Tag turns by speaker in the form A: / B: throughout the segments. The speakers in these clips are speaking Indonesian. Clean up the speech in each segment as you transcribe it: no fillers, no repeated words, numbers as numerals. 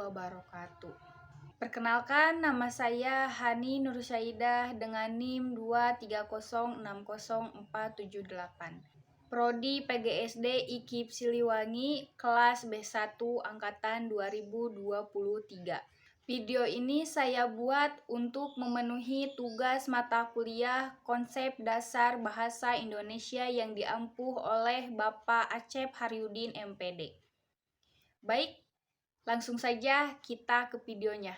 A: wabarakatuh. Perkenalkan, nama saya Hani Nursaidah dengan NIM 230604778. Prodi PGSD IKIP Siliwangi, kelas B1 angkatan 2023. Video ini saya buat untuk memenuhi tugas mata kuliah Konsep Dasar Bahasa Indonesia yang diampuh oleh Bapak Acep Haryudin MPD. Baik, langsung saja kita ke videonya.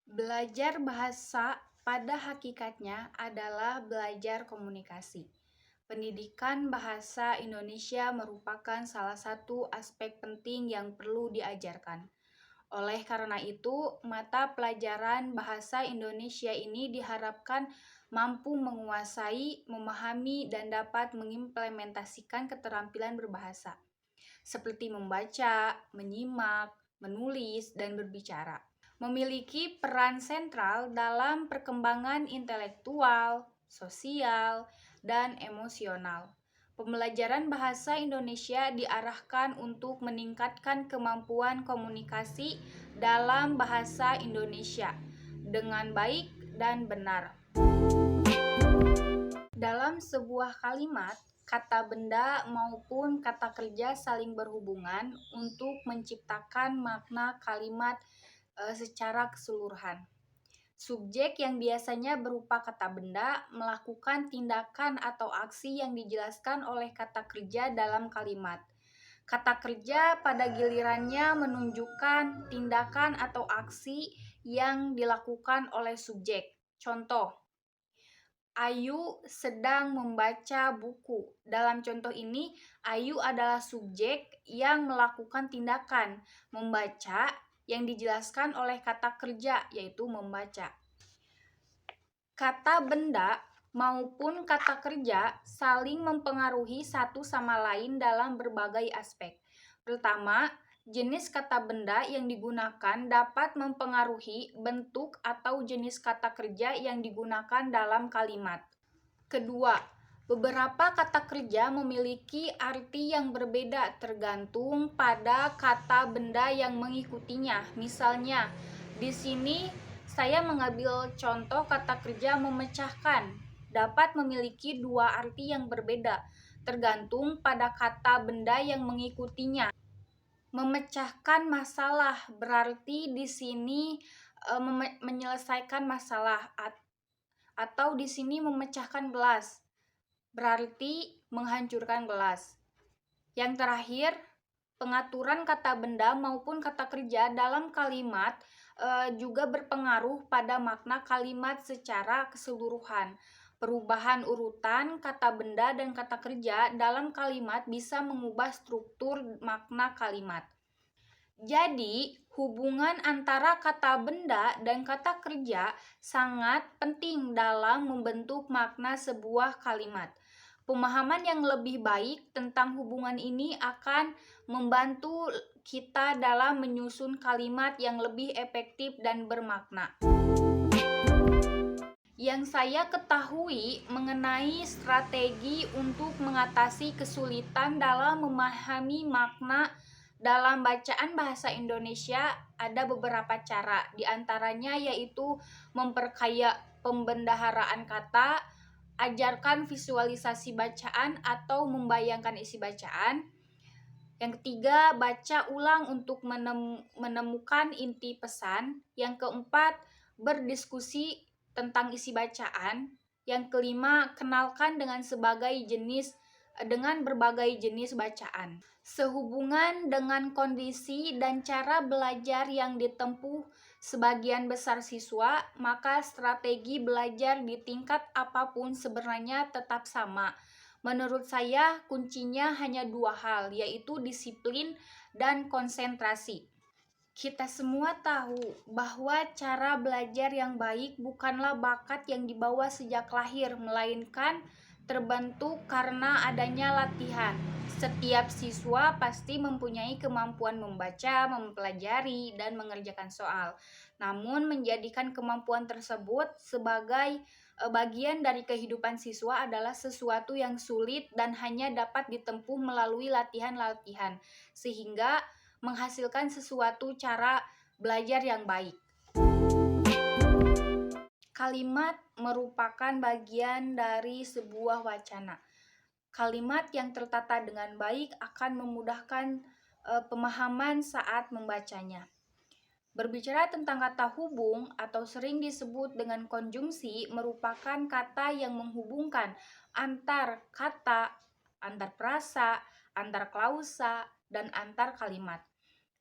A: Belajar bahasa pada hakikatnya adalah belajar komunikasi. Pendidikan bahasa Indonesia merupakan salah satu aspek penting yang perlu diajarkan. Oleh karena itu, mata pelajaran bahasa Indonesia ini diharapkan mampu menguasai, memahami, dan dapat mengimplementasikan keterampilan berbahasa, seperti membaca, menyimak, menulis, dan berbicara. Memiliki peran sentral dalam perkembangan intelektual, sosial, dan emosional. Pembelajaran bahasa Indonesia diarahkan untuk meningkatkan kemampuan komunikasi dalam bahasa Indonesia dengan baik dan benar. Dalam sebuah kalimat, kata benda maupun kata kerja saling berhubungan untuk menciptakan makna kalimat secara keseluruhan. Subjek yang biasanya berupa kata benda melakukan tindakan atau aksi yang dijelaskan oleh kata kerja dalam kalimat. Kata kerja pada gilirannya menunjukkan tindakan atau aksi yang dilakukan oleh subjek. Contoh, Ayu sedang membaca buku. Dalam contoh ini, Ayu adalah subjek yang melakukan tindakan membaca yang dijelaskan oleh kata kerja, yaitu membaca. Kata benda maupun kata kerja saling mempengaruhi satu sama lain dalam berbagai aspek. Pertama, jenis kata benda yang digunakan dapat mempengaruhi bentuk atau jenis kata kerja yang digunakan dalam kalimat. Kedua, beberapa kata kerja memiliki arti yang berbeda tergantung pada kata benda yang mengikutinya. Misalnya, di sini saya mengambil contoh kata kerja memecahkan dapat memiliki dua arti yang berbeda tergantung pada kata benda yang mengikutinya. Memecahkan masalah berarti di sini menyelesaikan masalah, atau di sini memecahkan gelas berarti menghancurkan gelas. Yang terakhir, pengaturan kata benda maupun kata kerja dalam kalimat juga berpengaruh pada makna kalimat secara keseluruhan. Perubahan urutan kata benda dan kata kerja dalam kalimat bisa mengubah struktur makna kalimat. Jadi, hubungan antara kata benda dan kata kerja sangat penting dalam membentuk makna sebuah kalimat. Pemahaman yang lebih baik tentang hubungan ini akan membantu kita dalam menyusun kalimat yang lebih efektif dan bermakna. Yang saya ketahui mengenai strategi untuk mengatasi kesulitan dalam memahami makna dalam bacaan bahasa Indonesia ada beberapa cara, diantaranya yaitu memperkaya pembendaharaan kata, ajarkan visualisasi bacaan atau membayangkan isi bacaan. Yang ketiga, baca ulang untuk menemukan inti pesan. Yang keempat, berdiskusi tentang isi bacaan. Yang kelima, kenalkan dengan berbagai jenis bacaan. Sehubungan dengan kondisi dan cara belajar yang ditempuh sebagian besar siswa, maka strategi belajar di tingkat apapun sebenarnya tetap sama. Menurut saya, kuncinya hanya dua hal, yaitu disiplin dan konsentrasi. Kita semua tahu bahwa cara belajar yang baik bukanlah bakat yang dibawa sejak lahir, melainkan terbentuk karena adanya latihan. Setiap siswa pasti mempunyai kemampuan membaca, mempelajari, dan mengerjakan soal. Namun, menjadikan kemampuan tersebut sebagai bagian dari kehidupan siswa adalah sesuatu yang sulit dan hanya dapat ditempuh melalui latihan-latihan. Sehingga menghasilkan sesuatu cara belajar yang baik. Kalimat merupakan bagian dari sebuah wacana. Kalimat yang tertata dengan baik akan memudahkan pemahaman saat membacanya. Berbicara tentang kata hubung atau sering disebut dengan konjungsi merupakan kata yang menghubungkan antar kata, antar frasa, antar klausa, dan antar kalimat.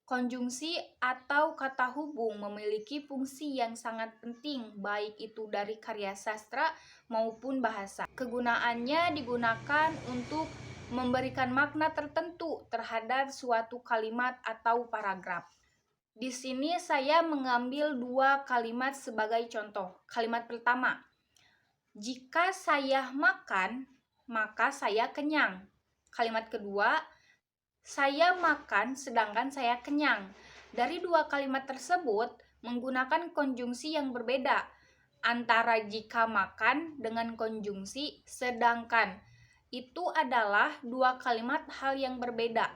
A: Konjungsi atau kata hubung memiliki fungsi yang sangat penting baik itu dari karya sastra maupun bahasa. Kegunaannya digunakan untuk memberikan makna tertentu terhadap suatu kalimat atau paragraf. Di sini saya mengambil 2 kalimat sebagai contoh. Kalimat pertama, jika saya makan, maka saya kenyang. Kalimat kedua, saya makan sedangkan saya kenyang. Dari 2 kalimat tersebut menggunakan konjungsi yang berbeda antara jika makan dengan konjungsi sedangkan. Itu adalah 2 kalimat hal yang berbeda.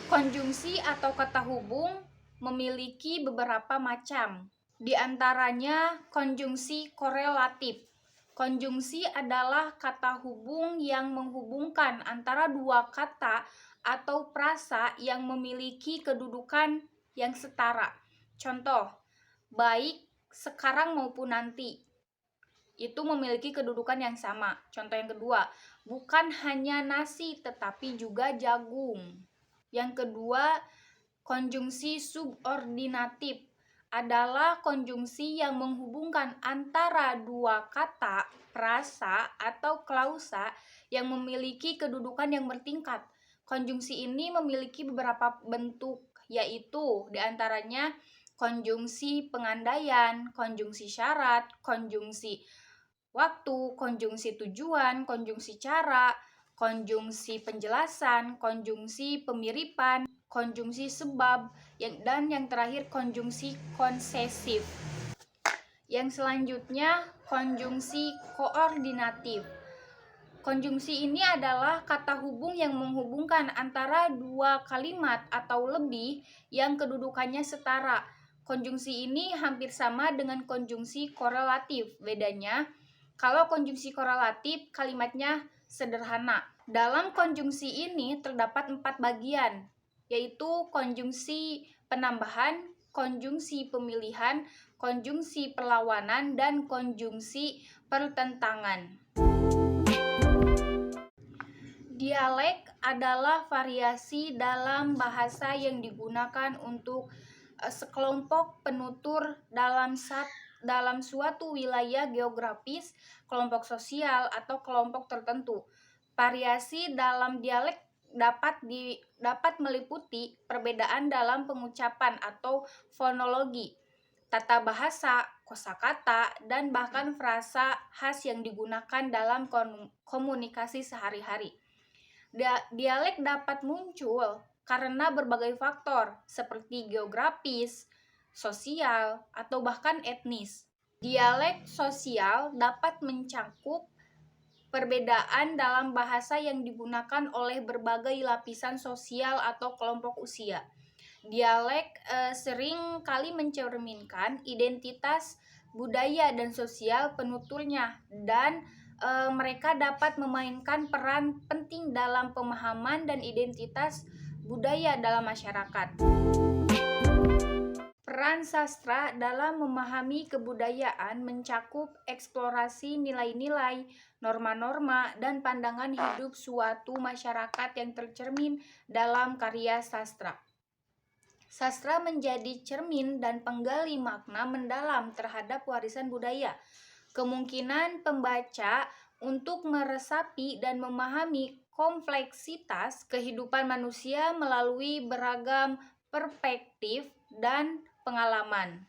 A: Konjungsi atau kata hubung memiliki beberapa macam. Di antaranya konjungsi korelatif. Konjungsi adalah kata hubung yang menghubungkan antara 2 kata atau frasa yang memiliki kedudukan yang setara. Contoh, baik sekarang maupun nanti. Itu memiliki kedudukan yang sama. Contoh yang kedua, bukan hanya nasi tetapi juga jagung. Yang kedua, konjungsi subordinatif adalah konjungsi yang menghubungkan antara 2 kata, frasa, atau klausa yang memiliki kedudukan yang bertingkat. Konjungsi ini memiliki beberapa bentuk, yaitu diantaranya konjungsi pengandaian, konjungsi syarat, konjungsi waktu, konjungsi tujuan, konjungsi cara, konjungsi penjelasan, konjungsi pemiripan, konjungsi sebab, dan yang terakhir konjungsi konsesif. Yang selanjutnya konjungsi koordinatif. Konjungsi ini adalah kata hubung yang menghubungkan antara 2 kalimat atau lebih yang kedudukannya setara. Konjungsi ini hampir sama dengan konjungsi korelatif. Bedanya, kalau konjungsi korelatif kalimatnya sederhana. Dalam konjungsi ini terdapat 4 bagian, yaitu konjungsi penambahan, konjungsi pemilihan, konjungsi perlawanan, dan konjungsi pertentangan. Dialek adalah variasi dalam bahasa yang digunakan untuk sekelompok penutur dalam suatu wilayah geografis, kelompok sosial, atau kelompok tertentu. Variasi dalam dialek dapat meliputi perbedaan dalam pengucapan atau fonologi, tata bahasa, kosakata, dan bahkan frasa khas yang digunakan dalam komunikasi sehari-hari. Dialek dapat muncul karena berbagai faktor seperti geografis, sosial, atau bahkan etnis. Dialek sosial dapat mencakup perbedaan dalam bahasa yang digunakan oleh berbagai lapisan sosial atau kelompok usia. Dialek sering kali mencerminkan identitas budaya dan sosial penuturnya, dan mereka dapat memainkan peran penting dalam pemahaman dan identitas budaya dalam masyarakat. Peran sastra dalam memahami kebudayaan mencakup eksplorasi nilai-nilai, norma-norma, dan pandangan hidup suatu masyarakat yang tercermin dalam karya sastra. Sastra menjadi cermin dan penggali makna mendalam terhadap warisan budaya. Kemungkinan pembaca untuk meresapi dan memahami kompleksitas kehidupan manusia melalui beragam perspektif dan pengalaman.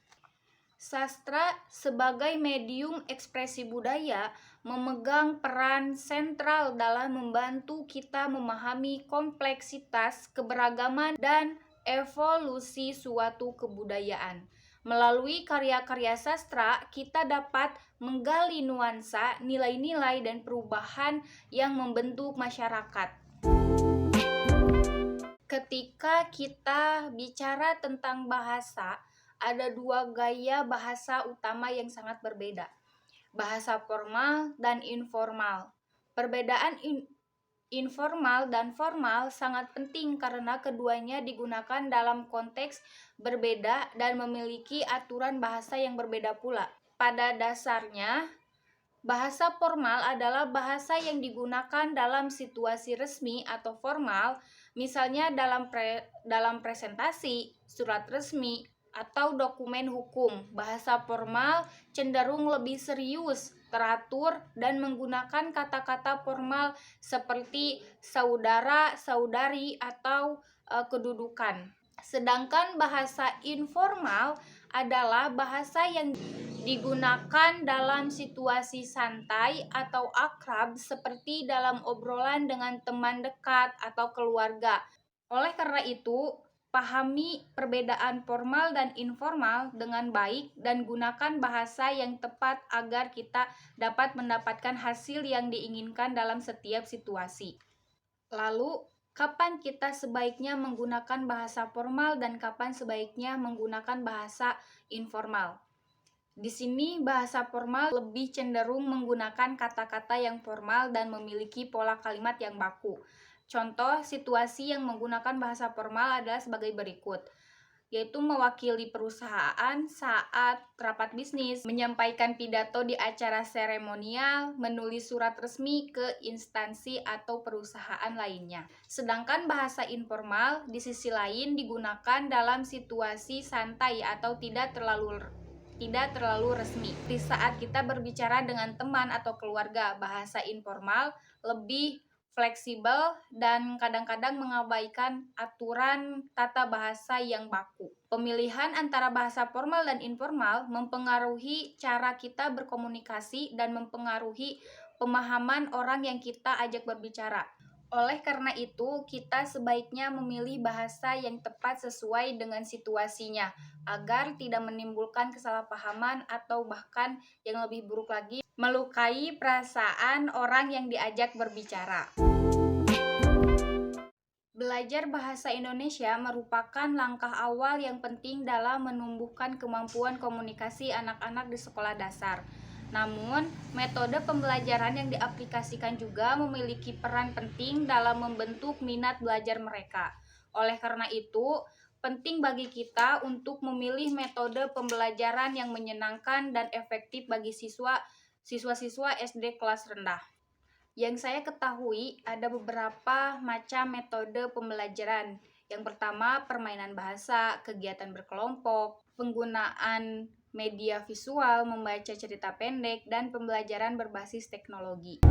A: Sastra sebagai medium ekspresi budaya memegang peran sentral dalam membantu kita memahami kompleksitas, keberagaman, dan evolusi suatu kebudayaan. Melalui karya-karya sastra, kita dapat menggali nuansa, nilai-nilai, dan perubahan yang membentuk masyarakat. Ketika kita bicara tentang bahasa, ada dua gaya bahasa utama yang sangat berbeda, bahasa formal dan informal. Perbedaan informal dan formal sangat penting karena keduanya digunakan dalam konteks berbeda dan memiliki aturan bahasa yang berbeda pula. Pada dasarnya, bahasa formal adalah bahasa yang digunakan dalam situasi resmi atau formal, misalnya dalam presentasi, surat resmi, atau dokumen hukum. Bahasa formal cenderung lebih serius, teratur, dan menggunakan kata-kata formal seperti saudara, saudari, atau kedudukan. Sedangkan bahasa informal adalah bahasa yang digunakan dalam situasi santai atau akrab seperti dalam obrolan dengan teman dekat atau keluarga. Oleh karena itu, pahami perbedaan formal dan informal dengan baik dan gunakan bahasa yang tepat agar kita dapat mendapatkan hasil yang diinginkan dalam setiap situasi. Lalu, kapan kita sebaiknya menggunakan bahasa formal dan kapan sebaiknya menggunakan bahasa informal? Di sini bahasa formal lebih cenderung menggunakan kata-kata yang formal dan memiliki pola kalimat yang baku. Contoh situasi yang menggunakan bahasa formal adalah sebagai berikut, yaitu mewakili perusahaan saat rapat bisnis, menyampaikan pidato di acara seremonial, menulis surat resmi ke instansi atau perusahaan lainnya. Sedangkan bahasa informal di sisi lain digunakan dalam situasi santai atau tidak terlalu resmi. Di saat kita berbicara dengan teman atau keluarga, bahasa informal lebih fleksibel dan kadang-kadang mengabaikan aturan tata bahasa yang baku. Pemilihan antara bahasa formal dan informal mempengaruhi cara kita berkomunikasi dan mempengaruhi pemahaman orang yang kita ajak berbicara. Oleh karena itu, kita sebaiknya memilih bahasa yang tepat sesuai dengan situasinya, agar tidak menimbulkan kesalahpahaman atau bahkan yang lebih buruk lagi, melukai perasaan orang yang diajak berbicara. Belajar bahasa Indonesia merupakan langkah awal yang penting dalam menumbuhkan kemampuan komunikasi anak-anak di sekolah dasar. Namun, metode pembelajaran yang diaplikasikan juga memiliki peran penting dalam membentuk minat belajar mereka. Oleh karena itu, penting bagi kita untuk memilih metode pembelajaran yang menyenangkan dan efektif bagi siswa-siswa SD kelas rendah. Yang saya ketahui ada beberapa macam metode pembelajaran. Yang pertama, permainan bahasa, kegiatan berkelompok, penggunaan media visual, membaca cerita pendek, dan pembelajaran berbasis teknologi.